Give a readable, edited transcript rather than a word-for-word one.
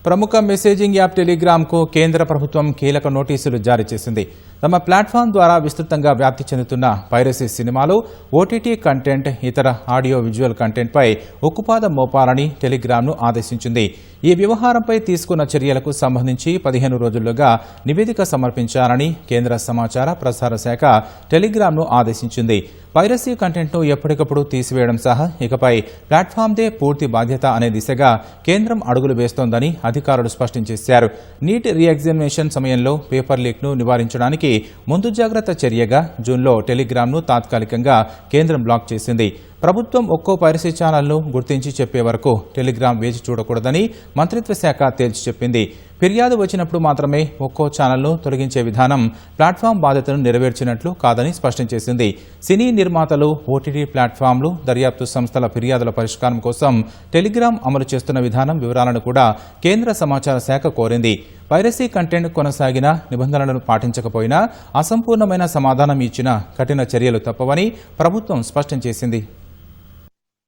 ప్రముఖ messaging app టెలిగ్రామ్కు కేంద్ర ప్రభుత్వం కీలక నోటీసులు జారీ చేసింది. తమ ప్లాట్ఫామ్ ద్వారా విస్తృతంగా వ్యాప్తి చెందుతున్న పైరసీ సినిమాలు, ఓటీటీ కంటెంట్, ఇతర ఆడియో విజువల్ కంటెంట్పై ఉక్కుపాదం మోపాలని టెలిగ్రామ్ను ఆదేశించింది. ఈ వ్యవహారంపై తీసుకున్న చర్యలకు సంబంధించి 15 రోజుల్లోగా నివేదిక సమర్పించాలని కేంద్ర సమాచార ప్రసార శాఖ టెలిగ్రామ్ను ఆదేశించింది. పైరసీ కంటెంట్ను ఎప్పటికప్పుడు తీసివేయడం సహా ఇకపై ప్లాట్ఫామ్దే పూర్తి బాధ్యత అనే దిశగా కేంద్రం అడుగులు వేస్తోందని అధికారులు స్పష్టం చేశారు. నీట్ రీఎగ్జామినేషన్ సమయంలో పేపర్ లీక్ను నివారించడానికి ముందు జాగ్రత్త చర్యగా జూన్లో టెలిగ్రామ్ను తాత్కాలికంగా కేంద్రం బ్లాక్ చేసింది. ప్రభుత్వం ఒక్కో పైరసీ ఛానల్ను గుర్తించి చెప్పే వరకు టెలిగ్రామ్ వేచి చూడకూడదని మంత్రిత్వ శాఖ తేల్చి చెప్పింది. ఫిర్యాదు వచ్చినప్పుడు మాత్రమే ఒక్కో ఛానల్ను తొలగించే విధానం ప్లాట్ఫామ్ బాధ్యతను నెరవేర్చినట్లు కాదని స్పష్టం చేసింది. సినీ నిర్మాతలు, ఓటీటీ ప్లాట్ఫామ్లు, దర్యాప్తు సంస్థల ఫిర్యాదుల పరిష్కారం కోసం టెలిగ్రామ్ అమలు చేస్తున్న విధానం వివరాలను కూడా కేంద్ర సమాచార శాఖ కోరింది. పైరసీ కంటెంట్ కొనసాగినా, నిబంధనలను పాటించకపోయినా అసంపూర్ణమైన సమాధానం ఇచ్చినా కఠిన చర్యలు తప్పవని ప్రభుత్వం స్పష్టం చేసింది.